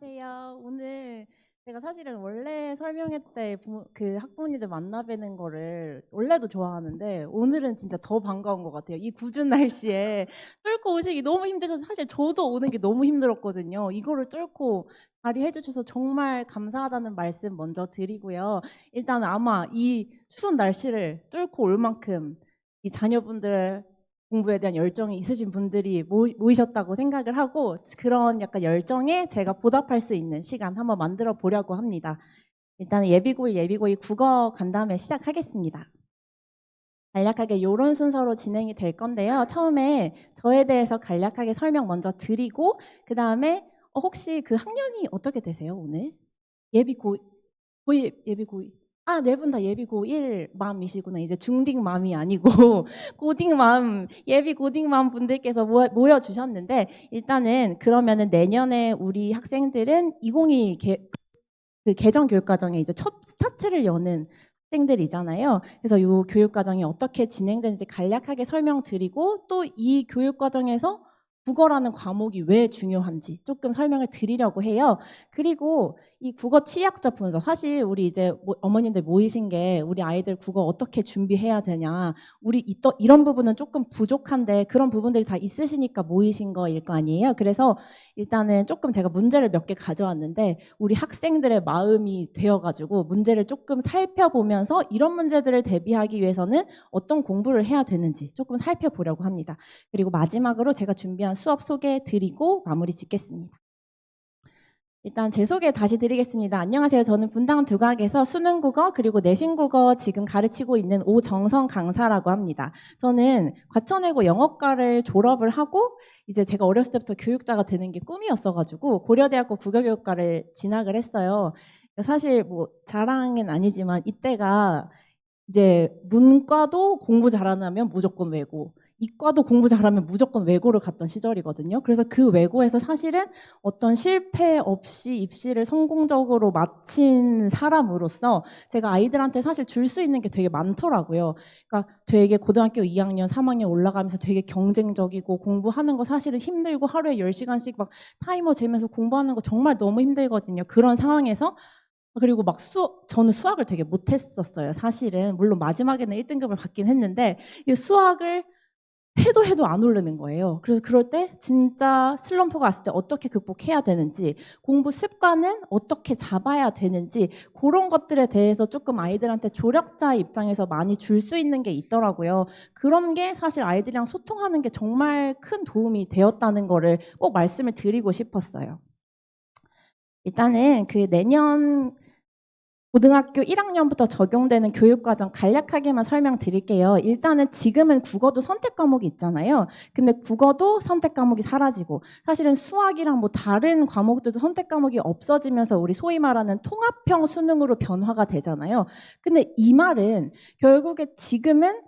안녕하세요. 오늘 제가 사실은 원래 설명회 때 그 학부모님들 만나 뵈는 거를 원래도 좋아하는데 오늘은 진짜 더 반가운 것 같아요. 이 궂은 날씨에 뚫고 오시기 너무 힘드셔서 사실 저도 오는 게 너무 힘들었거든요. 이거를 뚫고 자리해 주셔서 정말 감사하다는 말씀 먼저 드리고요. 일단 아마 이 추운 날씨를 뚫고 올 만큼 이 자녀분들 공부에 대한 열정이 있으신 분들이 모이셨다고 생각을 하고 그런 약간 열정에 제가 보답할 수 있는 시간 한번 만들어 보려고 합니다. 일단 예비고일 국어 간담회 시작하겠습니다. 간략하게 이런 순서로 진행이 될 건데요. 처음에 저에 대해서 간략하게 설명 먼저 드리고 그 다음에 혹시 그 학년이 어떻게 되세요 오늘? 예비고일. 아, 네 분 다 예비고1 맘이시구나. 이제 중딩 맘이 아니고 고딩 맘, 예비 고딩 맘 분들께서 모여주셨는데 일단은 그러면은 내년에 우리 학생들은 2022 그 개정 교육과정에 이제 첫 스타트를 여는 학생들이잖아요. 그래서 이 교육과정이 어떻게 진행되는지 간략하게 설명드리고 또 이 교육과정에서 국어라는 과목이 왜 중요한지 조금 설명을 드리려고 해요. 그리고 이 국어 취약자 분석, 사실 우리 이제 어머님들 모이신 게 우리 아이들 국어 어떻게 준비해야 되냐, 우리 이런 부분은 조금 부족한데 그런 부분들이 다 있으시니까 모이신 거일 거 아니에요. 그래서 일단은 조금 제가 문제를 몇 개 가져왔는데 우리 학생들의 마음이 되어가지고 문제를 조금 살펴보면서 이런 문제들을 대비하기 위해서는 어떤 공부를 해야 되는지 조금 살펴보려고 합니다. 그리고 마지막으로 제가 준비한 수업 소개해 드리고 마무리 짓겠습니다. 일단 제 소개 다시 드리겠습니다. 안녕하세요. 저는 분당 두각에서 수능국어 그리고 내신국어 지금 가르치고 있는 오정성 강사라고 합니다. 저는 과천외고 영어과를 졸업을 하고 이제 제가 어렸을 때부터 교육자가 되는 게 꿈이었어가지고 고려대학교 국어교육과를 진학을 했어요. 사실 뭐 자랑은 아니지만 이때가 이제 문과도 공부 잘하면 무조건 외고, 이과도 공부 잘하면 무조건 외고를 갔던 시절이거든요. 그래서 그 외고에서 사실은 어떤 실패 없이 입시를 성공적으로 마친 사람으로서 제가 아이들한테 사실 줄 수 있는 게 되게 많더라고요. 그러니까 되게 고등학교 2학년, 3학년 올라가면서 되게 경쟁적이고 공부하는 거 사실은 힘들고 하루에 10시간씩 막 타이머 재면서 공부하는 거 정말 너무 힘들거든요. 그런 상황에서 그리고 막 저는 수학을 되게 못했었어요. 사실은 물론 마지막에는 1등급을 받긴 했는데 이 수학을 해도 안 오르는 거예요. 그래서 그럴 때 진짜 슬럼프가 왔을 때 어떻게 극복해야 되는지, 공부 습관은 어떻게 잡아야 되는지 그런 것들에 대해서 조금 아이들한테 조력자 입장에서 많이 줄 수 있는 게 있더라고요. 그런 게 사실 아이들이랑 소통하는 게 정말 큰 도움이 되었다는 거를 꼭 말씀을 드리고 싶었어요. 일단은 그 내년 고등학교 1학년부터 적용되는 교육과정 간략하게만 설명드릴게요. 일단은 지금은 국어도 선택 과목이 있잖아요. 근데 국어도 선택 과목이 사라지고 사실은 수학이랑 뭐 다른 과목들도 선택 과목이 없어지면서 우리 소위 말하는 통합형 수능으로 변화가 되잖아요. 근데 이 말은 결국에 지금은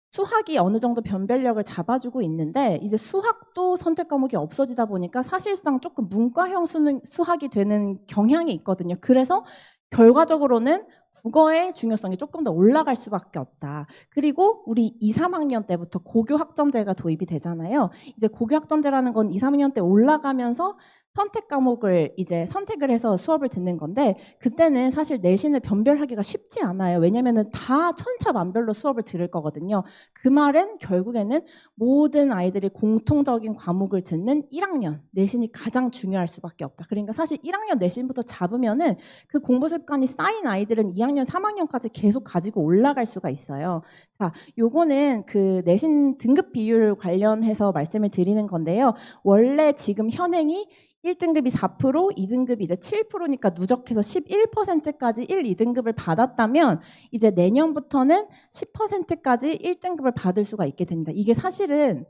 수학이 어느 정도 변별력을 잡아주고 있는데 이제 수학도 선택 과목이 없어지다 보니까 사실상 조금 문과형 수학이 되는 경향이 있거든요. 그래서 결과적으로는 국어의 중요성이 조금 더 올라갈 수밖에 없다. 그리고 우리 2, 3학년 때부터 고교 학점제가 도입이 되잖아요. 이제 고교 학점제라는 건 2, 3학년 때 올라가면서 선택 과목을 이제 선택을 해서 수업을 듣는 건데 그때는 사실 내신을 변별하기가 쉽지 않아요. 왜냐면은 다 천차만별로 수업을 들을 거거든요. 그 말은 결국에는 모든 아이들이 공통적인 과목을 듣는 1학년 내신이 가장 중요할 수밖에 없다. 그러니까 사실 1학년 내신부터 잡으면은 그 공부 습관이 쌓인 아이들은 2학년, 3학년까지 계속 가지고 올라갈 수가 있어요. 자, 요거는 그 내신 등급 비율 관련해서 말씀을 드리는 건데요. 원래 지금 현행이 1등급이 4%, 2등급이 이제 7%니까 누적해서 11%까지 1, 2등급을 받았다면 이제 내년부터는 10%까지 1등급을 받을 수가 있게 됩니다. 이게 사실은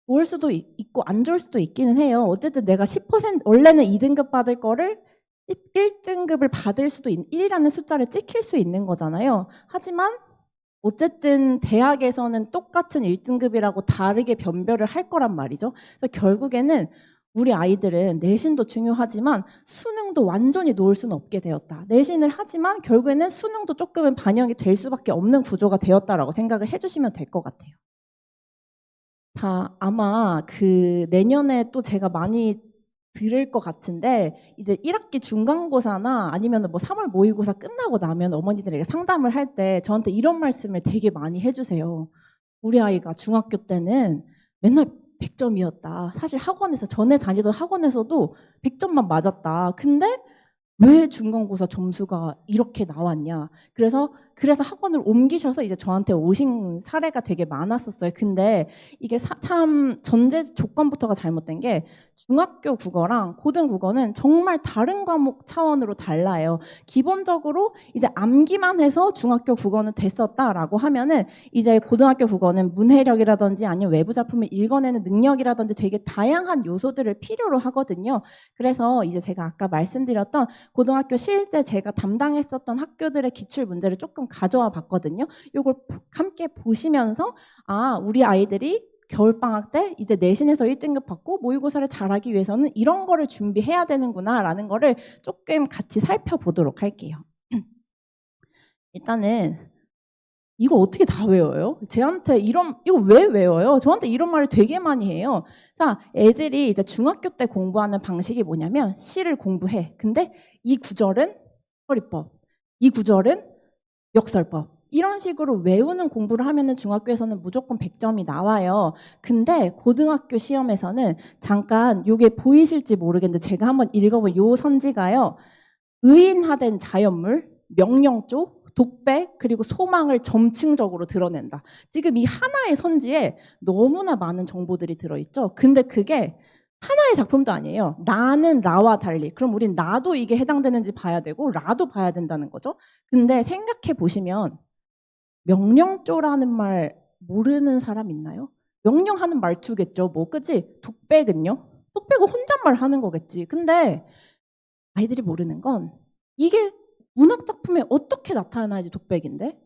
좋을 수도 있고 안 좋을 수도 있기는 해요. 어쨌든 내가 10% 원래는 2등급 받을 거를 1등급을 받을 수도 1이라는 숫자를 찍힐 수 있는 거잖아요. 하지만 어쨌든 대학에서는 똑같은 1등급이라고 다르게 변별을 할 거란 말이죠. 그래서 결국에는 우리 아이들은 내신도 중요하지만 수능도 완전히 놓을 수는 없게 되었다. 내신을 하지만 결국에는 수능도 조금은 반영이 될 수밖에 없는 구조가 되었다라고 생각을 해주시면 될 것 같아요. 다 아마 그 내년에 또 제가 많이 들을 것 같은데 이제 1학기 중간고사나 아니면 뭐 3월 모의고사 끝나고 나면 어머니들에게 상담을 할 때 저한테 이런 말씀을 되게 많이 해주세요. 우리 아이가 중학교 때는 맨날 100점이었다. 사실 학원에서 전에 다니던 학원에서도 100점만 맞았다. 근데 왜 중간고사 점수가 이렇게 나왔냐. 그래서 학원을 옮기셔서 이제 저한테 오신 사례가 되게 많았었어요. 근데 이게 참 전제 조건부터가 잘못된 게 중학교 국어랑 고등 국어는 정말 다른 과목 차원으로 달라요. 기본적으로 이제 암기만 해서 중학교 국어는 됐었다라고 하면은 이제 고등학교 국어는 문해력이라든지 아니면 외부 작품을 읽어내는 능력이라든지 되게 다양한 요소들을 필요로 하거든요. 그래서 이제 제가 아까 말씀드렸던 고등학교 실제 제가 담당했었던 학교들의 기출 문제를 조금 가져와 봤거든요. 이걸 함께 보시면서 우리 아이들이 겨울방학 때 이제 내신에서 1등급 받고 모의고사를 잘하기 위해서는 이런 거를 준비해야 되는구나 라는 거를 조금 같이 살펴보도록 할게요. 일단은 이걸 어떻게 다 외워요? 쟤한테 이거 왜 외워요? 저한테 이런 말을 되게 많이 해요. 자, 애들이 이제 중학교 때 공부하는 방식이 뭐냐면 시를 공부해. 근데 이 구절은 허리법, 이 구절은 역설법. 이런 식으로 외우는 공부를 하면은 중학교에서는 무조건 100점이 나와요. 근데 고등학교 시험에서는 잠깐 이게 보이실지 모르겠는데 제가 한번 읽어본 요 선지가요. 의인화된 자연물, 명령조, 독백, 그리고 소망을 점층적으로 드러낸다. 지금 이 하나의 선지에 너무나 많은 정보들이 들어있죠. 근데 그게 하나의 작품도 아니에요. 나는 라와 달리. 그럼 우린 나도 이게 해당되는지 봐야 되고 라도 봐야 된다는 거죠. 근데 생각해 보시면 명령조라는 말 모르는 사람 있나요? 명령하는 말투겠죠. 뭐 그치? 독백은요? 독백은 혼잣말 하는 거겠지. 근데 아이들이 모르는 건 이게 문학 작품에 어떻게 나타나야지 독백인데?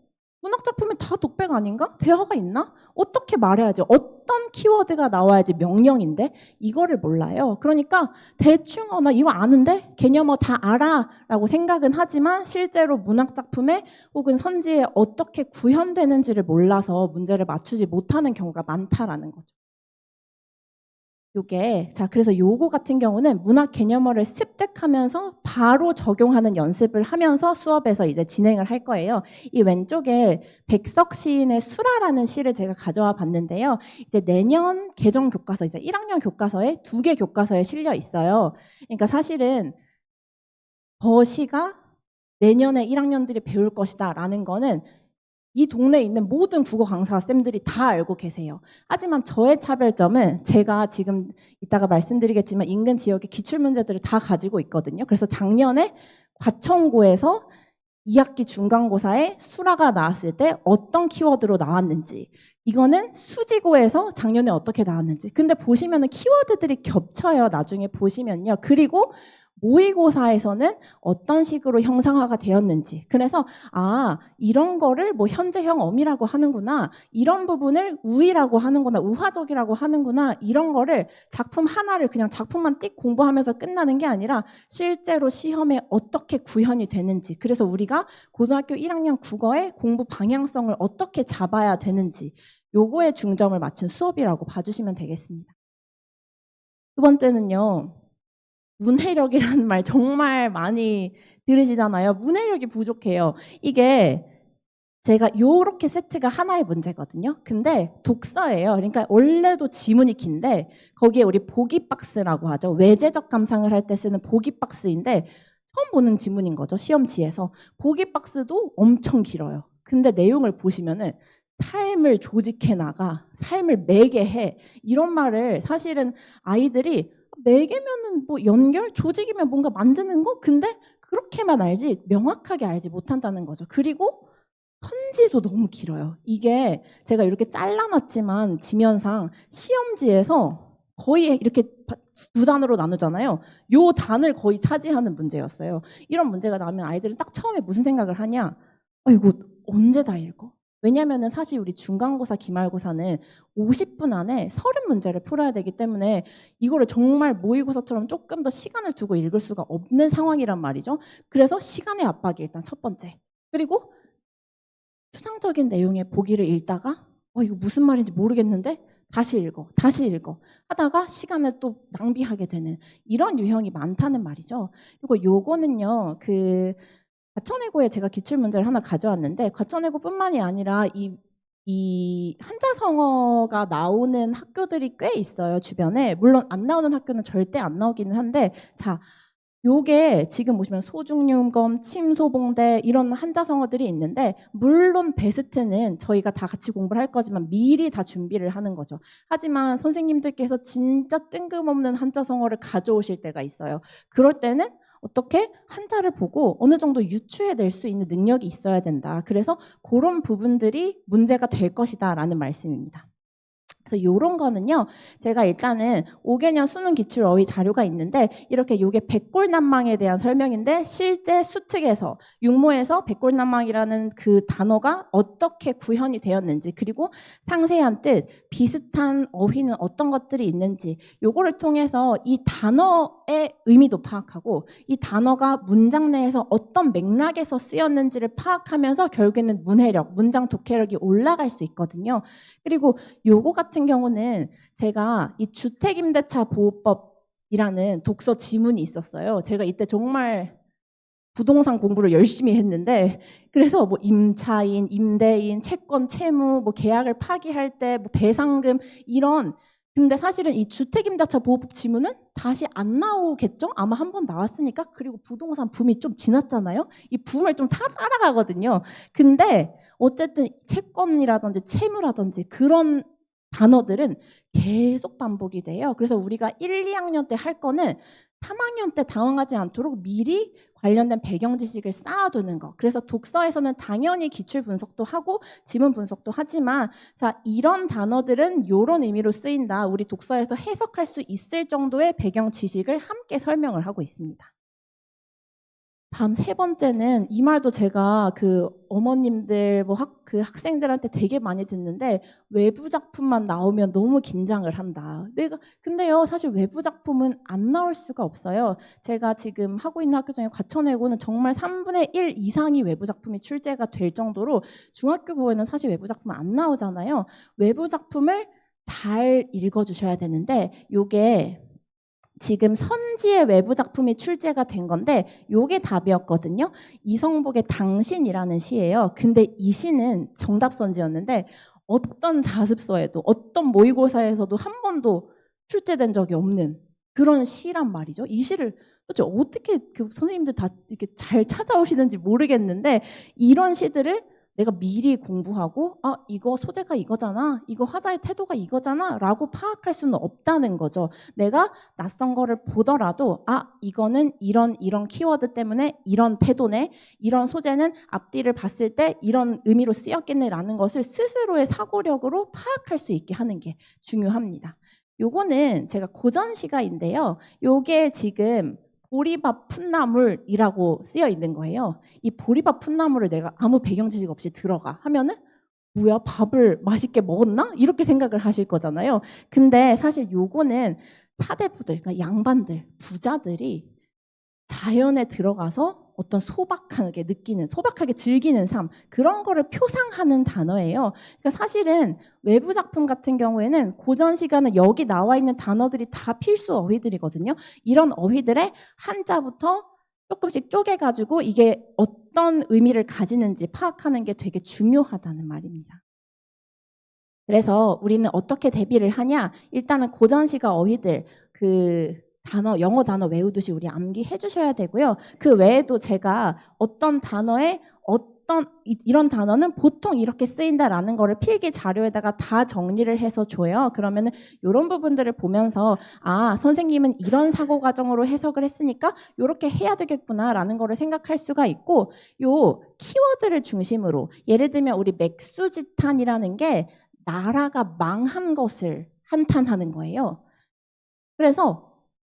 문학 작품에 다 독백 아닌가? 대화가 있나? 어떻게 말해야지? 어떤 키워드가 나와야지 명령인데? 이거를 몰라요. 그러니까 대충 나 이거 아는데? 개념어 다 알아 라고 생각은 하지만 실제로 문학 작품에 혹은 선지에 어떻게 구현되는지를 몰라서 문제를 맞추지 못하는 경우가 많다라는 거죠. 그래서 요거 같은 경우는 문학 개념어를 습득하면서 바로 적용하는 연습을 하면서 수업에서 이제 진행을 할 거예요. 이 왼쪽에 백석 시인의 수라라는 시를 제가 가져와 봤는데요. 이제 내년 개정 교과서, 이제 1학년 교과서에 2개 교과서에 실려 있어요. 그러니까 사실은 시가 내년에 1학년들이 배울 것이다라는 거는 이 동네에 있는 모든 국어 강사 쌤들이 다 알고 계세요. 하지만 저의 차별점은 제가 지금 이따가 말씀드리겠지만 인근 지역의 기출문제들을 다 가지고 있거든요. 그래서 작년에 과천고에서 2학기 중간고사에 수라가 나왔을 때 어떤 키워드로 나왔는지, 이거는 수지고에서 작년에 어떻게 나왔는지. 근데 보시면은 키워드들이 겹쳐요. 나중에 보시면요. 그리고 모의고사에서는 어떤 식으로 형상화가 되었는지. 그래서 이런 거를 뭐 현재형 어미라고 하는구나. 이런 부분을 우위라고 하는구나. 우화적이라고 하는구나. 이런 거를 작품 하나를 그냥 작품만 띡 공부하면서 끝나는 게 아니라 실제로 시험에 어떻게 구현이 되는지. 그래서 우리가 고등학교 1학년 국어의 공부 방향성을 어떻게 잡아야 되는지 요거에 중점을 맞춘 수업이라고 봐주시면 되겠습니다. 두 번째는요. 문해력이라는 말 정말 많이 들으시잖아요. 문해력이 부족해요. 이게 제가 요렇게 세트가 하나의 문제거든요. 근데 독서예요. 그러니까 원래도 지문이 긴데 거기에 우리 보기 박스라고 하죠. 외제적 감상을 할 때 쓰는 보기 박스인데 처음 보는 지문인 거죠. 시험지에서. 보기 박스도 엄청 길어요. 근데 내용을 보시면은 삶을 조직해 나가, 삶을 매게 해. 이런 말을 사실은 아이들이 매개면은 뭐 연결, 조직이면 뭔가 만드는 거? 근데 그렇게만 알지 명확하게 알지 못한다는 거죠. 그리고 선지도 너무 길어요. 이게 제가 이렇게 잘라놨지만 지면상 시험지에서 거의 이렇게 두 단으로 나누잖아요. 요 단을 거의 차지하는 문제였어요. 이런 문제가 나오면 아이들은 딱 처음에 무슨 생각을 하냐? 이거 언제 다 읽어? 왜냐면은 사실 우리 중간고사, 기말고사는 50분 안에 30문제를 풀어야 되기 때문에 이거를 정말 모의고사처럼 조금 더 시간을 두고 읽을 수가 없는 상황이란 말이죠. 그래서 시간의 압박이 일단 첫 번째. 그리고 추상적인 내용의 보기를 읽다가 이거 무슨 말인지 모르겠는데 다시 읽어, 다시 읽어 하다가 시간을 또 낭비하게 되는 이런 유형이 많다는 말이죠. 그리고 요거는요, 과천외고에 제가 기출문제를 하나 가져왔는데, 과천외고뿐만이 아니라 이 한자성어가 나오는 학교들이 꽤 있어요, 주변에. 물론 안 나오는 학교는 절대 안 나오기는 한데, 자, 요게 지금 보시면 소중윤검, 침소봉대 이런 한자성어들이 있는데, 물론 베스트는 저희가 다 같이 공부를 할 거지만 미리 다 준비를 하는 거죠. 하지만 선생님들께서 진짜 뜬금없는 한자성어를 가져오실 때가 있어요. 그럴 때는 어떻게 한자를 보고 어느 정도 유추해낼 수 있는 능력이 있어야 된다. 그래서 그런 부분들이 문제가 될 것이다 라는 말씀입니다. 그래서 요런 거는요, 제가 일단은 5개년 수능 기출 어휘 자료가 있는데, 이렇게 요게 백골난망에 대한 설명인데, 실제 수특에서, 육모에서 백골난망이라는 그 단어가 어떻게 구현이 되었는지, 그리고 상세한 뜻, 비슷한 어휘는 어떤 것들이 있는지, 요거를 통해서 이 단어의 의미도 파악하고, 이 단어가 문장 내에서 어떤 맥락에서 쓰였는지를 파악하면서 결국에는 문해력, 문장 독해력이 올라갈 수 있거든요. 그리고 요거 같은 경우는 제가 이 주택임대차 보호법이라는 독서 지문이 있었어요. 제가 이때 정말 부동산 공부를 열심히 했는데, 그래서 뭐 임차인, 임대인, 채권, 채무, 뭐 계약을 파기할 때 뭐 배상금 이런. 근데 사실은 이 주택임대차 보호법 지문은 다시 안 나오겠죠? 아마 한 번 나왔으니까. 그리고 부동산 붐이 좀 지났잖아요. 이 붐을 좀 따라가거든요. 근데 어쨌든 채권이라든지 채무라든지 그런 단어들은 계속 반복이 돼요. 그래서 우리가 1, 2학년 때 할 거는 3학년 때 당황하지 않도록 미리 관련된 배경 지식을 쌓아두는 거. 그래서 독서에서는 당연히 기출 분석도 하고 지문 분석도 하지만, 자, 이런 단어들은 이런 의미로 쓰인다. 우리 독서에서 해석할 수 있을 정도의 배경 지식을 함께 설명을 하고 있습니다. 다음 세 번째는, 이 말도 제가 어머님들 그 학생들한테 되게 많이 듣는데, 외부 작품만 나오면 너무 긴장을 한다. 근데요, 사실 외부 작품은 안 나올 수가 없어요. 제가 지금 하고 있는 학교 중에 과천외고는 정말 3분의 1 이상이 외부 작품이 출제가 될 정도로, 중학교 국어에는 사실 외부 작품 안 나오잖아요. 외부 작품을 잘 읽어주셔야 되는데, 요게 지금 선지의 외부 작품이 출제가 된 건데, 요게 답이었거든요. 이성복의 당신이라는 시예요. 근데 이 시는 정답 선지였는데 어떤 자습서에도 어떤 모의고사에서도 한 번도 출제된 적이 없는 그런 시란 말이죠. 이 시를 도대체 어떻게 선생님들 다 이렇게 잘 찾아오시는지 모르겠는데, 이런 시들을 내가 미리 공부하고, 아, 이거 소재가 이거잖아, 이거 화자의 태도가 이거잖아 라고 파악할 수는 없다는 거죠. 내가 낯선 거를 보더라도, 아, 이거는 이런 키워드 때문에 이런 태도네, 이런 소재는 앞뒤를 봤을 때 이런 의미로 쓰였겠네 라는 것을 스스로의 사고력으로 파악할 수 있게 하는 게 중요합니다. 요거는 제가 고전시가인데요. 요게 지금 보리밥 풋나물이라고 쓰여 있는 거예요. 이 보리밥 풋나물을 내가 아무 배경 지식 없이 들어가 하면은, 뭐야, 밥을 맛있게 먹었나? 이렇게 생각을 하실 거잖아요. 근데 사실 요거는 사대부들, 그러니까 양반들, 부자들이 자연에 들어가서 어떤 소박하게 느끼는, 소박하게 즐기는 삶, 그런 거를 표상하는 단어예요. 그러니까 사실은 외부 작품 같은 경우에는 고전 시간은 여기 나와 있는 단어들이 다 필수 어휘들이거든요. 이런 어휘들의 한자부터 조금씩 쪼개가지고 이게 어떤 의미를 가지는지 파악하는 게 되게 중요하다는 말입니다. 그래서 우리는 어떻게 대비를 하냐? 일단은 고전시가 어휘들, 영어 단어 외우듯이 우리 암기해 주셔야 되고요. 그 외에도 제가 어떤 단어에 이런 단어는 보통 이렇게 쓰인다라는 거를 필기 자료에다가 다 정리를 해서 줘요. 그러면은 이런 부분들을 보면서, 아, 선생님은 이런 사고 과정으로 해석을 했으니까 이렇게 해야 되겠구나라는 거를 생각할 수가 있고, 요 키워드를 중심으로, 예를 들면 우리 맥수지탄이라는 게 나라가 망한 것을 한탄하는 거예요. 그래서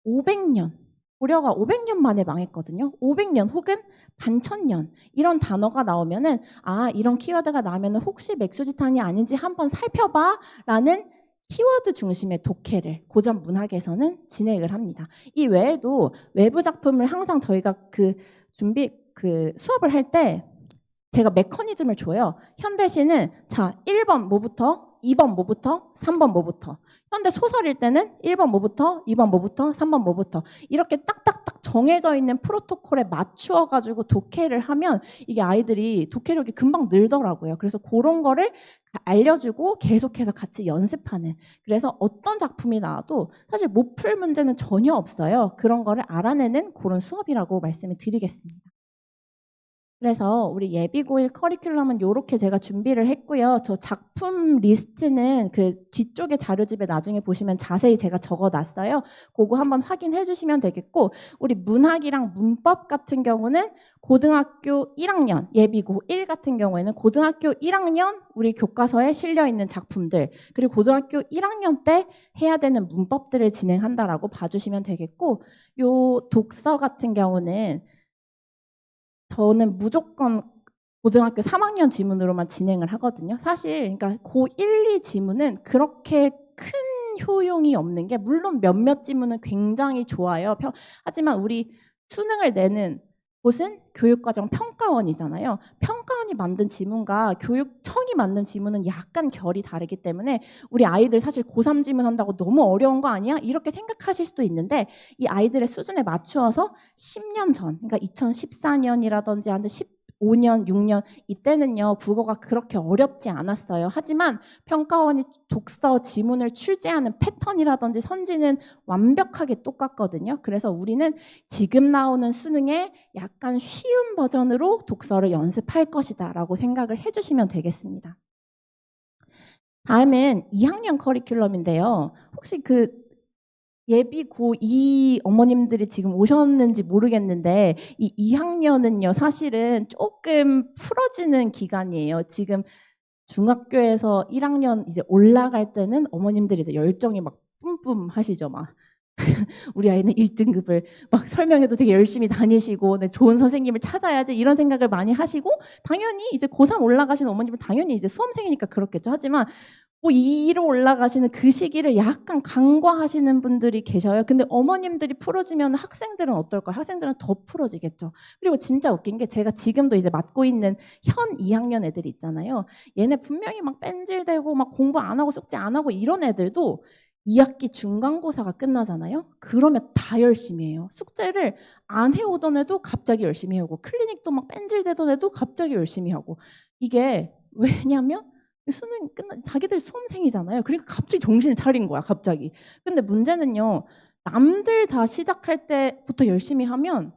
500년, 고려가 500년 만에 망했거든요. 500년 혹은 반천년 이런 단어가 나오면은, 아, 이런 키워드가 나오면은 혹시 맥수지탄이 아닌지 한번 살펴봐라는 키워드 중심의 독해를 고전 문학에서는 진행을 합니다. 이 외에도 외부 작품을 항상 저희가 수업을 할 때 제가 메커니즘을 줘요. 현대시는 자, 1번 뭐부터? 2번 뭐부터? 3번 뭐부터? 현대 소설일 때는 1번 뭐부터? 2번 뭐부터? 3번 뭐부터? 이렇게 딱딱딱 정해져 있는 프로토콜에 맞추어 가지고 독해를 하면 이게 아이들이 독해력이 금방 늘더라고요. 그래서 그런 거를 알려주고 계속해서 같이 연습하는, 그래서 어떤 작품이 나와도 사실 못 풀 문제는 전혀 없어요. 그런 거를 알아내는 그런 수업이라고 말씀을 드리겠습니다. 그래서 우리 예비고1 커리큘럼은 이렇게 제가 준비를 했고요. 저 작품 리스트는 그 뒤쪽에 자료집에 나중에 보시면 자세히 제가 적어놨어요. 그거 한번 확인해 주시면 되겠고, 우리 문학이랑 문법 같은 경우는 고등학교 1학년, 예비고 1 같은 경우에는 고등학교 1학년 우리 교과서에 실려있는 작품들, 그리고 고등학교 1학년 때 해야 되는 문법들을 진행한다라고 봐주시면 되겠고, 요 독서 같은 경우는 저는 무조건 고등학교 3학년 지문으로만 진행을 하거든요. 사실 그러니까 고1, 2 지문은 그렇게 큰 효용이 없는 게, 물론 몇몇 지문은 굉장히 좋아요. 하지만 우리 수능을 내는 곳은 교육과정 평가원이잖아요. 평가원이 만든 지문과 교육청이 만든 지문은 약간 결이 다르기 때문에 우리 아이들 사실 고3 지문 한다고 너무 어려운 거 아니야? 이렇게 생각하실 수도 있는데, 이 아이들의 수준에 맞추어서 10년 전, 그러니까 2014년이라든지 한 15년, 6년 이때는요 국어가 그렇게 어렵지 않았어요. 하지만 평가원이 독서 지문을 출제하는 패턴이라든지 선지는 완벽하게 똑같거든요. 그래서 우리는 지금 나오는 수능에 약간 쉬운 버전으로 독서를 연습할 것이다 라고 생각을 해주시면 되겠습니다. 다음은 2학년 커리큘럼인데요. 혹시 그 예비 고2 어머님들이 지금 오셨는지 모르겠는데, 이 2학년은요 사실은 조금 풀어지는 기간이에요. 지금 중학교에서 1학년 이제 올라갈 때는 어머님들이 이제 열정이 막 뿜뿜 하시죠. 막 우리 아이는 1등급을 막 설명해도 되게 열심히 다니시고, 네, 좋은 선생님을 찾아야지 이런 생각을 많이 하시고, 당연히 이제 고3 올라가시는 어머님은 당연히 이제 수험생이니까 그렇겠죠. 하지만 뭐 2로 올라가시는 그 시기를 약간 간과하시는 분들이 계셔요. 근데 어머님들이 풀어지면 학생들은 어떨까요? 학생들은 더 풀어지겠죠. 그리고 진짜 웃긴 게, 제가 지금도 이제 맡고 있는 현 2학년 애들이 있잖아요. 얘네 분명히 막 뺀질대고 막 공부 안 하고 숙제 안 하고 이런 애들도 2학기 중간고사가 끝나잖아요. 그러면 다 열심히 해요. 숙제를 안 해오던 애도 갑자기 열심히 해오고, 클리닉도 막 뺀질대던 애도 갑자기 열심히 하고. 이게 왜냐면 수능 끝나, 자기들 수험생이잖아요. 그러니까 갑자기 정신을 차린 거야, 갑자기. 근데 문제는요, 남들 다 시작할 때부터 열심히 하면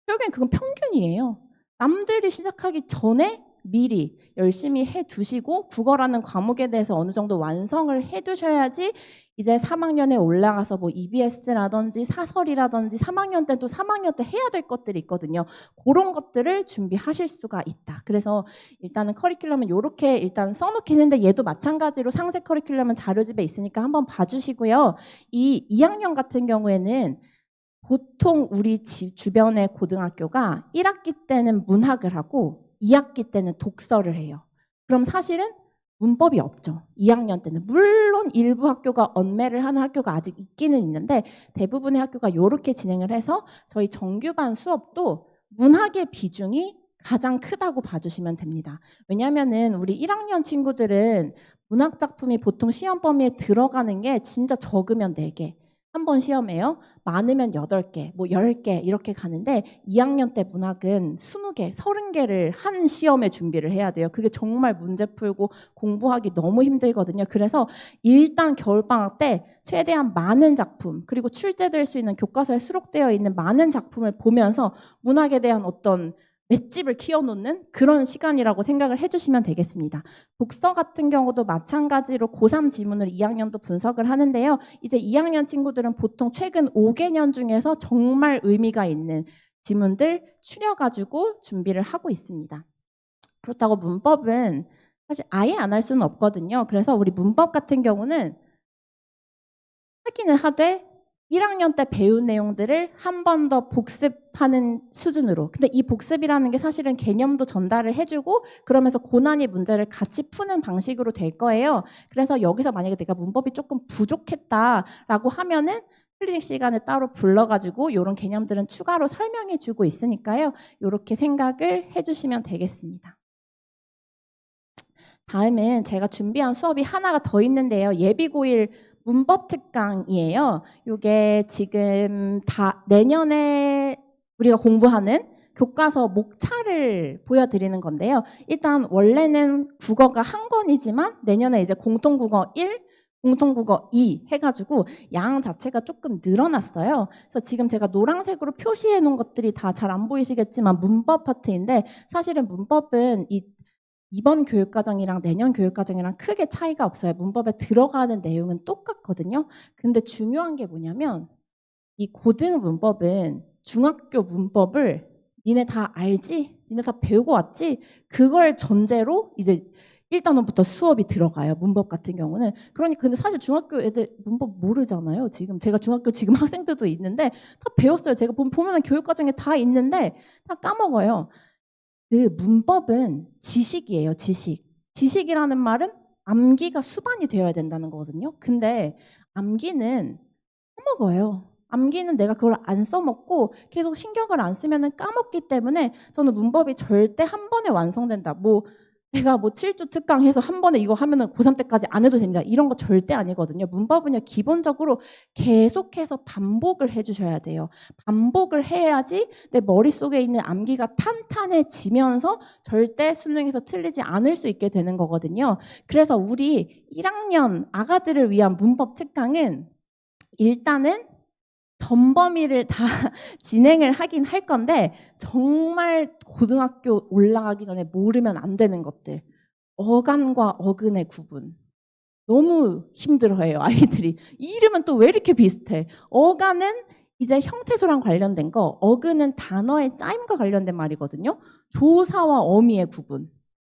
결국엔 그건 평균이에요. 남들이 시작하기 전에 미리 열심히 해두시고 국어라는 과목에 대해서 어느 정도 완성을 해두셔야지 이제 3학년에 올라가서 뭐 EBS라든지 사설이라든지 3학년 때 또 3학년 때 해야 될 것들이 있거든요. 그런 것들을 준비하실 수가 있다. 그래서 일단은 커리큘럼은 이렇게 일단 써놓긴 했는데, 얘도 마찬가지로 상세 커리큘럼은 자료집에 있으니까 한번 봐주시고요. 이 2학년 같은 경우에는 보통 우리 집 주변의 고등학교가 1학기 때는 문학을 하고 2학기 때는 독서를 해요. 그럼 사실은 문법이 없죠. 2학년 때는. 물론 일부 학교가 언매를 하는 학교가 아직 있기는 있는데, 대부분의 학교가 이렇게 진행을 해서 저희 정규반 수업도 문학의 비중이 가장 크다고 봐주시면 됩니다. 왜냐하면은 우리 1학년 친구들은 문학 작품이 보통 시험 범위에 들어가는 게 진짜 적으면 4개. 한 번 시험에요. 많으면 8개, 뭐 10개 이렇게 가는데, 2학년 때 문학은 20개, 30개를 한 시험에 준비를 해야 돼요. 그게 정말 문제 풀고 공부하기 너무 힘들거든요. 그래서 일단 겨울방학 때 최대한 많은 작품, 그리고 출제될 수 있는 교과서에 수록되어 있는 많은 작품을 보면서 문학에 대한 어떤 맷집을 키워놓는 그런 시간이라고 생각을 해주시면 되겠습니다. 독서 같은 경우도 마찬가지로 고3 지문을 2학년도 분석을 하는데요. 이제 2학년 친구들은 보통 최근 5개년 중에서 정말 의미가 있는 지문들 추려가지고 준비를 하고 있습니다. 그렇다고 문법은 사실 아예 안 할 수는 없거든요. 그래서 우리 문법 같은 경우는 하기는 하되 1학년 때 배운 내용들을 한 번 더 복습하는 수준으로. 근데 이 복습이라는 게 사실은 개념도 전달을 해주고 그러면서 고난이 문제를 같이 푸는 방식으로 될 거예요. 그래서 여기서 만약에 내가 문법이 조금 부족했다라고 하면은 클리닉 시간에 따로 불러가지고 이런 개념들은 추가로 설명해주고 있으니까요. 이렇게 생각을 해주시면 되겠습니다. 다음은 제가 준비한 수업이 하나가 더 있는데요. 예비고1 문법 특강이에요. 이게 지금 다 내년에 우리가 공부하는 교과서 목차를 보여드리는 건데요. 일단 원래는 국어가 한 권이지만 내년에 이제 공통국어 1, 공통국어 2 해가지고 양 자체가 조금 늘어났어요. 그래서 지금 제가 노란색으로 표시해 놓은 것들이 다 잘 안 보이시겠지만 문법 파트인데 사실은 문법은 이번 교육과정이랑 내년 교육과정이랑 크게 차이가 없어요. 문법에 들어가는 내용은 똑같거든요. 근데 중요한 게 뭐냐면 이 고등 문법은 중학교 문법을 니네 다 알지? 니네 다 배우고 왔지? 그걸 전제로 이제 1단원부터 수업이 들어가요. 문법 같은 경우는. 그러니까 근데 사실 중학교 애들 문법 모르잖아요. 지금 제가 중학교 지금 학생들도 있는데 다 배웠어요. 제가 보면은 교육과정에 다 있는데 다 까먹어요. 그 문법은 지식이에요. 지식. 지식이라는 말은 암기가 수반이 되어야 된다는 거거든요. 근데 암기는 까먹어요. 암기는 내가 그걸 안 써먹고 계속 신경을 안 쓰면 까먹기 때문에 저는 문법이 절대 한 번에 완성된다. 내가 7주 특강해서 한 번에 이거 하면은 고3 때까지 안 해도 됩니다. 이런 거 절대 아니거든요. 문법은요, 기본적으로 계속해서 반복을 해주셔야 돼요. 반복을 해야지 내 머릿속에 있는 암기가 탄탄해지면서 절대 수능에서 틀리지 않을 수 있게 되는 거거든요. 그래서 우리 1학년 아가들을 위한 문법 특강은 일단은 전범위를 다 진행을 하긴 할 건데 정말 고등학교 올라가기 전에 모르면 안 되는 것들. 어간과 어근의 구분. 너무 힘들어해요, 아이들이. 이름은 또 왜 이렇게 비슷해? 어간은 이제 형태소랑 관련된 거, 어근은 단어의 짜임과 관련된 말이거든요. 조사와 어미의 구분.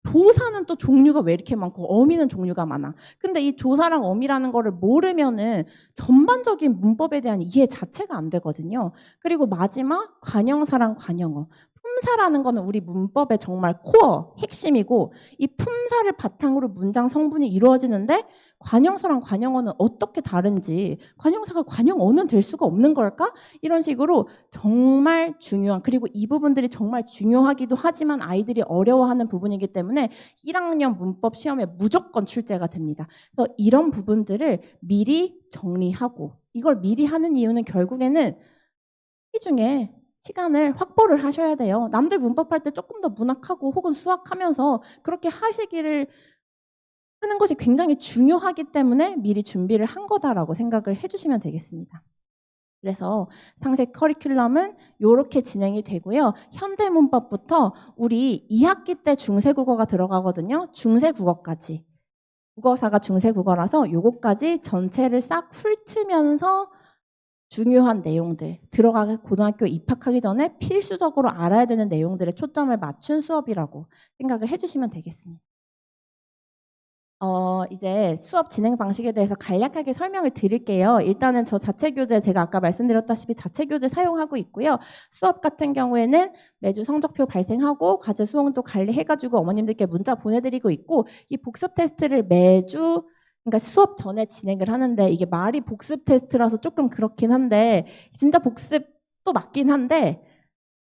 조사는 또 종류가 왜 이렇게 많고 어미는 종류가 많아. 근데 이 조사랑 어미라는 거를 모르면은 전반적인 문법에 대한 이해 자체가 안 되거든요. 그리고 마지막 관형사랑 관형어. 품사라는 거는 우리 문법의 정말 코어, 핵심이고 이 품사를 바탕으로 문장 성분이 이루어지는데 관형사랑 관형어는 어떻게 다른지, 관형사가 관형어는 될 수가 없는 걸까? 이런 식으로 정말 중요한, 그리고 이 부분들이 정말 중요하기도 하지만 아이들이 어려워하는 부분이기 때문에 1학년 문법 시험에 무조건 출제가 됩니다. 그래서 이런 부분들을 미리 정리하고, 이걸 미리 하는 이유는 결국에는 이 중에 시간을 확보를 하셔야 돼요. 남들 문법할 때 조금 더 문학하고 혹은 수학하면서 그렇게 하시기를 하는 것이 굉장히 중요하기 때문에 미리 준비를 한 거다라고 생각을 해주시면 되겠습니다. 그래서 상세 커리큘럼은 이렇게 진행이 되고요. 현대문법부터 우리 2학기 때 중세국어가 들어가거든요. 중세국어까지. 국어사가 중세국어라서 요거까지 전체를 싹 훑으면서 중요한 내용들, 들어가게 고등학교 입학하기 전에 필수적으로 알아야 되는 내용들에 초점을 맞춘 수업이라고 생각을 해주시면 되겠습니다. 이제 수업 진행 방식에 대해서 간략하게 설명을 드릴게요. 일단은 저 자체교재, 제가 아까 말씀드렸다시피 자체교재 사용하고 있고요. 수업 같은 경우에는 매주 성적표 발생하고 과제 수홍도 관리해가지고 어머님들께 문자 보내드리고 있고, 이 복습 테스트를 매주, 그러니까 수업 전에 진행을 하는데, 이게 말이 복습 테스트라서 조금 그렇긴 한데 진짜 복습도 맞긴 한데,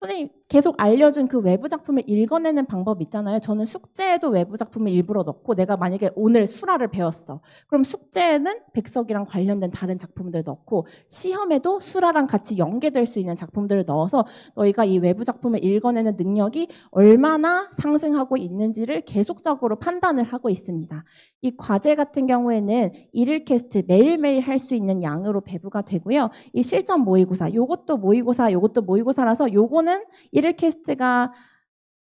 선생님 계속 알려준 그 외부 작품을 읽어내는 방법 있잖아요. 저는 숙제에도 외부 작품을 일부러 넣고, 내가 만약에 오늘 수라를 배웠어. 그럼 숙제에는 백석이랑 관련된 다른 작품들 넣고, 시험에도 수라랑 같이 연계될 수 있는 작품들을 넣어서 너희가 이 외부 작품을 읽어내는 능력이 얼마나 상승하고 있는지를 계속적으로 판단을 하고 있습니다. 이 과제 같은 경우에는 일일 캐스트 매일매일 할 수 있는 양으로 배부가 되고요. 이 실전 모의고사, 요것도 모의고사, 요것도 모의고사라서 요거는 일일 캐스트가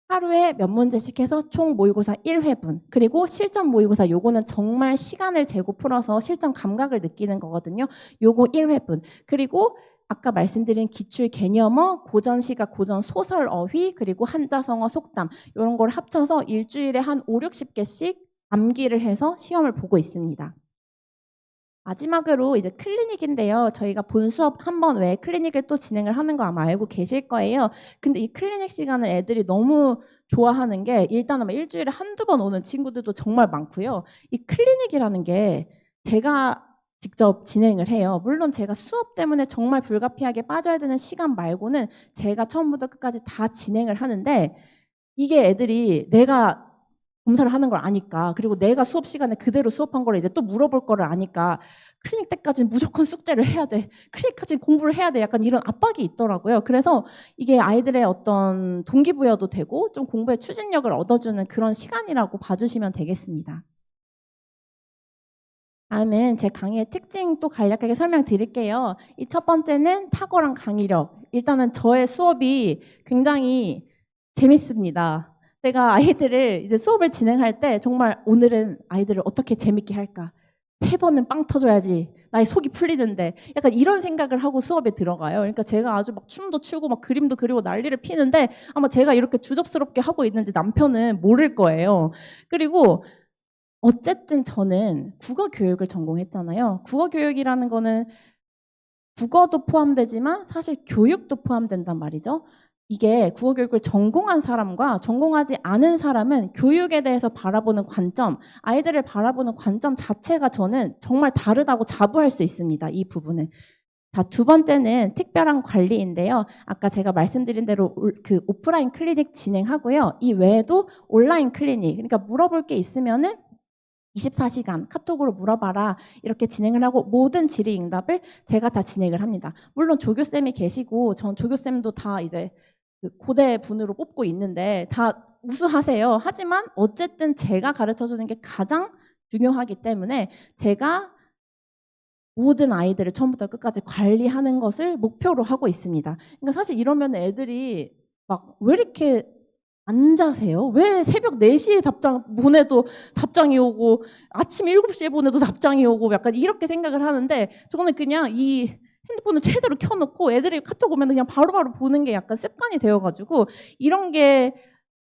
하루에 몇 문제씩 해서 총 모의고사 1회분, 그리고 실전 모의고사 요거는 정말 시간을 재고 풀어서 실전 감각을 느끼는 거거든요. 요거 1회분. 그리고 아까 말씀드린 기출 개념어, 고전 시각, 고전 소설 어휘, 그리고 한자성어 속담, 이런 걸 합쳐서 일주일에 한 5, 60개씩 암기를 해서 시험을 보고 있습니다. 마지막으로 이제 클리닉인데요. 저희가 본 수업 한 번 외에 클리닉을 또 진행을 하는 거 아마 알고 계실 거예요. 근데 이 클리닉 시간을 애들이 너무 좋아하는 게, 일단은 일주일에 한두 번 오는 친구들도 정말 많고요. 이 클리닉이라는 게 제가 직접 진행을 해요. 물론 제가 수업 때문에 정말 불가피하게 빠져야 되는 시간 말고는 제가 처음부터 끝까지 다 진행을 하는데, 이게 애들이 내가 검사를 하는 걸 아니까, 그리고 내가 수업 시간에 그대로 수업한 걸 이제 또 물어볼 거를 아니까 클리닉 때까지는 무조건 숙제를 해야 돼. 클리닉까지는 공부를 해야 돼. 약간 이런 압박이 있더라고요. 그래서 이게 아이들의 어떤 동기부여도 되고 좀 공부의 추진력을 얻어주는 그런 시간이라고 봐주시면 되겠습니다. 다음은 제 강의의 특징 또 간략하게 설명드릴게요. 이 첫 번째는 탁월한 강의력. 일단은 저의 수업이 굉장히 재밌습니다. 제가 아이들을 이제 수업을 진행할 때 정말 오늘은 아이들을 어떻게 재밌게 할까? 3번은 빵 터져야지. 나의 속이 풀리는데. 약간 이런 생각을 하고 수업에 들어가요. 그러니까 제가 아주 막 춤도 추고 막 그림도 그리고 난리를 피는데 아마 제가 이렇게 주접스럽게 하고 있는지 남편은 모를 거예요. 그리고 어쨌든 저는 국어 교육을 전공했잖아요. 국어 교육이라는 거는 국어도 포함되지만 사실 교육도 포함된단 말이죠. 이게 국어 교육을 전공한 사람과 전공하지 않은 사람은 교육에 대해서 바라보는 관점, 아이들을 바라보는 관점 자체가 저는 정말 다르다고 자부할 수 있습니다. 이 부분은. 자, 두 번째는 특별한 관리인데요. 아까 제가 말씀드린 대로 그 오프라인 클리닉 진행하고요. 이 외에도 온라인 클리닉, 그러니까 물어볼 게 있으면은 24시간 카톡으로 물어봐라 이렇게 진행을 하고 모든 질의응답을 제가 다 진행을 합니다. 물론 조교쌤이 계시고 전 조교쌤도 다 이제 그 고대 분으로 뽑고 있는데 다 우수하세요. 하지만 어쨌든 제가 가르쳐주는 게 가장 중요하기 때문에 제가 모든 아이들을 처음부터 끝까지 관리하는 것을 목표로 하고 있습니다. 그러니까 사실 이러면 애들이 막 왜 이렇게 안 자세요? 왜 새벽 4시에 답장 보내도 답장이 오고 아침 7시에 보내도 답장이 오고 약간 이렇게 생각을 하는데 저는 그냥 이 핸드폰을 최대로 켜놓고 애들이 카톡 오면 그냥 바로바로 보는 게 약간 습관이 되어가지고 이런 게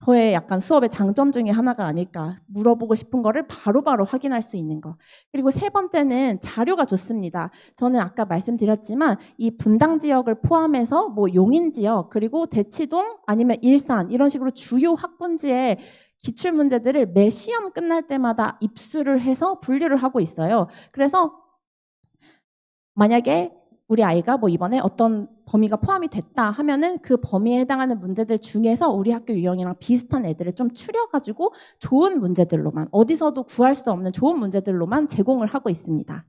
저의 약간 수업의 장점 중에 하나가 아닐까. 물어보고 싶은 거를 바로바로 확인할 수 있는 거. 그리고 세 번째는 자료가 좋습니다. 저는 아까 말씀드렸지만 이 분당 지역을 포함해서 뭐 용인 지역 그리고 대치동 아니면 일산 이런 식으로 주요 학군지의 기출 문제들을 매 시험 끝날 때마다 입수를 해서 분류를 하고 있어요. 그래서 만약에 우리 아이가 뭐 이번에 어떤 범위가 포함이 됐다 하면은 그 범위에 해당하는 문제들 중에서 우리 학교 유형이랑 비슷한 애들을 좀 추려가지고 좋은 문제들로만 어디서도 구할 수 없는 좋은 문제들로만 제공을 하고 있습니다.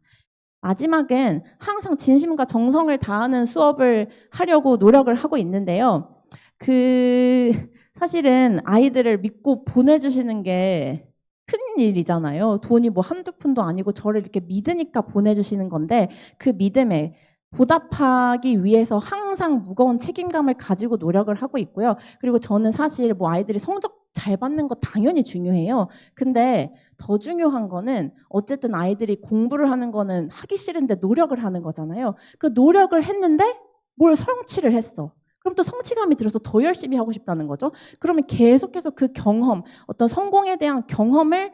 마지막은 항상 진심과 정성을 다하는 수업을 하려고 노력을 하고 있는데요. 사실은 아이들을 믿고 보내주시는 게 큰일이잖아요. 돈이 뭐 한두 푼도 아니고 저를 이렇게 믿으니까 보내주시는 건데 그 믿음에 보답하기 위해서 항상 무거운 책임감을 가지고 노력을 하고 있고요. 그리고 저는 사실 뭐 아이들이 성적 잘 받는 거 당연히 중요해요. 근데 더 중요한 거는 어쨌든 아이들이 공부를 하는 거는 하기 싫은데 노력을 하는 거잖아요. 그 노력을 했는데 뭘 성취를 했어. 그럼 또 성취감이 들어서 더 열심히 하고 싶다는 거죠. 그러면 계속해서 그 경험, 어떤 성공에 대한 경험을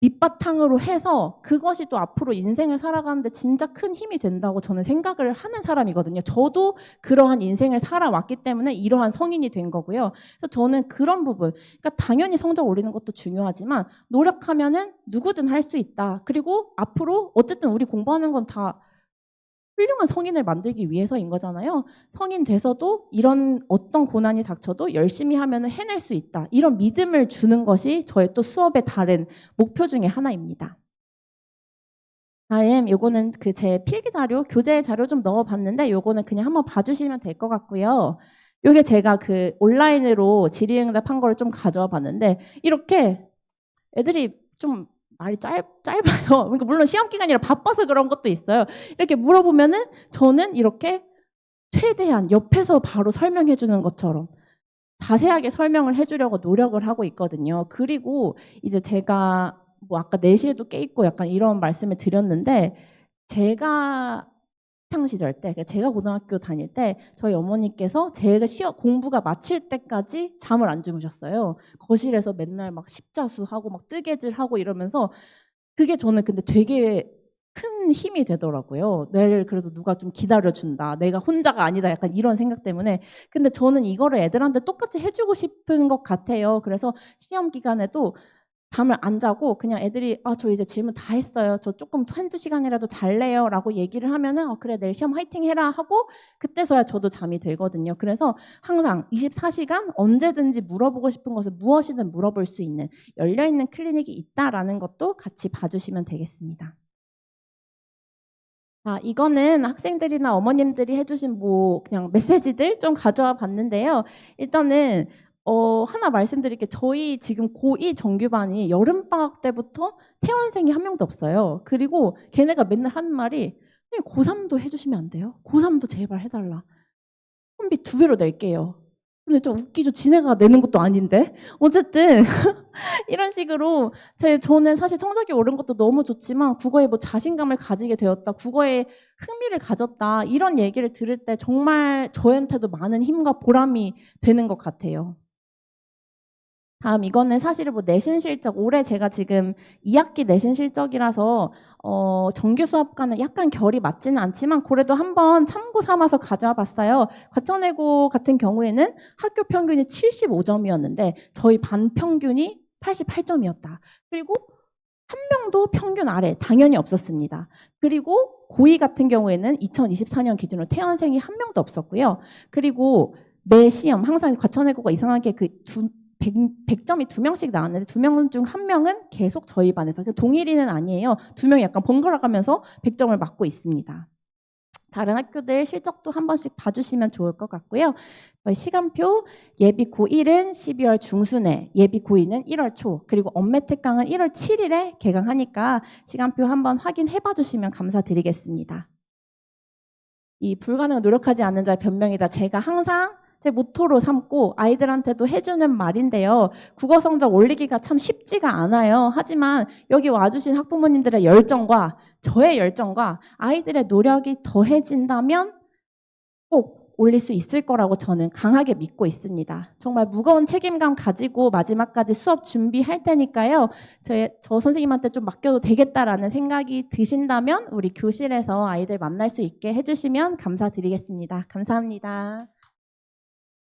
밑바탕으로 해서 그것이 또 앞으로 인생을 살아가는데 진짜 큰 힘이 된다고 저는 생각을 하는 사람이거든요. 저도 그러한 인생을 살아왔기 때문에 이러한 성인이 된 거고요. 그래서 저는 그런 부분, 그러니까 당연히 성적 올리는 것도 중요하지만 노력하면은 누구든 할 수 있다. 그리고 앞으로 어쨌든 우리 공부하는 건 다 훌륭한 성인을 만들기 위해서인 거잖아요. 성인 돼서도 이런 어떤 고난이 닥쳐도 열심히 하면 해낼 수 있다. 이런 믿음을 주는 것이 저의 또 수업의 다른 목표 중에 하나입니다. 다음 요거는 그 제 필기 자료, 교재 자료 좀 넣어봤는데 요거는 그냥 한번 봐주시면 될 것 같고요. 요게 제가 그 온라인으로 질의응답한 거를 좀 가져와 봤는데 이렇게 애들이 좀 말이 짧아요. 그러니까 물론 시험 기간이라 바빠서 그런 것도 있어요. 이렇게 물어보면은 저는 이렇게 최대한 옆에서 바로 설명해 주는 것처럼 자세하게 설명을 해주려고 노력을 하고 있거든요. 그리고 이제 제가 뭐 아까 4시에도 깨 있고 약간 이런 말씀을 드렸는데 제가 학창 시절 때, 제가 고등학교 다닐 때 저희 어머니께서 제가 공부가 마칠 때까지 잠을 안 주무셨어요. 거실에서 맨날 막 십자수하고 막 뜨개질하고 이러면서 그게 저는 근데 되게 큰 힘이 되더라고요. 내를 그래도 누가 좀 기다려준다. 내가 혼자가 아니다. 약간 이런 생각 때문에. 근데 저는 이거를 애들한테 똑같이 해주고 싶은 것 같아요. 그래서 시험 기간에도 잠을 안 자고 그냥 애들이 저 이제 질문 다 했어요. 저 조금 한두 시간이라도 잘래요. 라고 얘기를 하면은 그래 내일 시험 화이팅 해라 하고 그때서야 저도 잠이 들거든요. 그래서 항상 24시간 언제든지 물어보고 싶은 것을 무엇이든 물어볼 수 있는 열려있는 클리닉이 있다라는 것도 같이 봐주시면 되겠습니다. 이거는 학생들이나 어머님들이 해주신 그냥 메시지들 좀 가져와 봤는데요. 일단은 하나 말씀드릴 게 저희 지금 고2 정규반이 여름방학 때부터 퇴원생이 한 명도 없어요. 그리고 걔네가 맨날 하는 말이 고3도 해주시면 안 돼요? 고3도 제발 해달라. 학원비 2배로 낼게요. 근데 좀 웃기죠. 지네가 내는 것도 아닌데. 어쨌든 이런 식으로 저는 사실 성적이 오른 것도 너무 좋지만 국어에 자신감을 가지게 되었다. 국어에 흥미를 가졌다. 이런 얘기를 들을 때 정말 저한테도 많은 힘과 보람이 되는 것 같아요. 다음 이거는 사실은 내신 실적 올해 제가 지금 2학기 내신 실적이라서 정규 수업과는 약간 결이 맞지는 않지만 그래도 한번 참고 삼아서 가져와 봤어요. 과천외고 같은 경우에는 학교 평균이 75점이었는데 저희 반 평균이 88점이었다. 그리고 한 명도 평균 아래 당연히 없었습니다. 그리고 고2 같은 경우에는 2024년 기준으로 퇴원생이 한 명도 없었고요. 그리고 매 시험 항상 과천외고가 이상하게 100점이 2명씩 나왔는데 2명 중 1명은 계속 저희 반에서 동일인은 아니에요. 2명이 약간 번갈아 가면서 100점을 맞고 있습니다. 다른 학교들 실적도 한 번씩 봐주시면 좋을 것 같고요. 저희 시간표 예비 고1은 12월 중순에, 예비 고2는 1월 초, 그리고 엄매특강은 1월 7일에 개강하니까 시간표 한번 확인해 봐주시면 감사드리겠습니다. 이 불가능을 노력하지 않는 자의 변명이다. 제가 항상 제 모토로 삼고 아이들한테도 해주는 말인데요. 국어 성적 올리기가 참 쉽지가 않아요. 하지만 여기 와주신 학부모님들의 열정과 저의 열정과 아이들의 노력이 더해진다면 꼭 올릴 수 있을 거라고 저는 강하게 믿고 있습니다. 정말 무거운 책임감 가지고 마지막까지 수업 준비할 테니까요. 저 선생님한테 좀 맡겨도 되겠다라는 생각이 드신다면 우리 교실에서 아이들 만날 수 있게 해주시면 감사드리겠습니다. 감사합니다.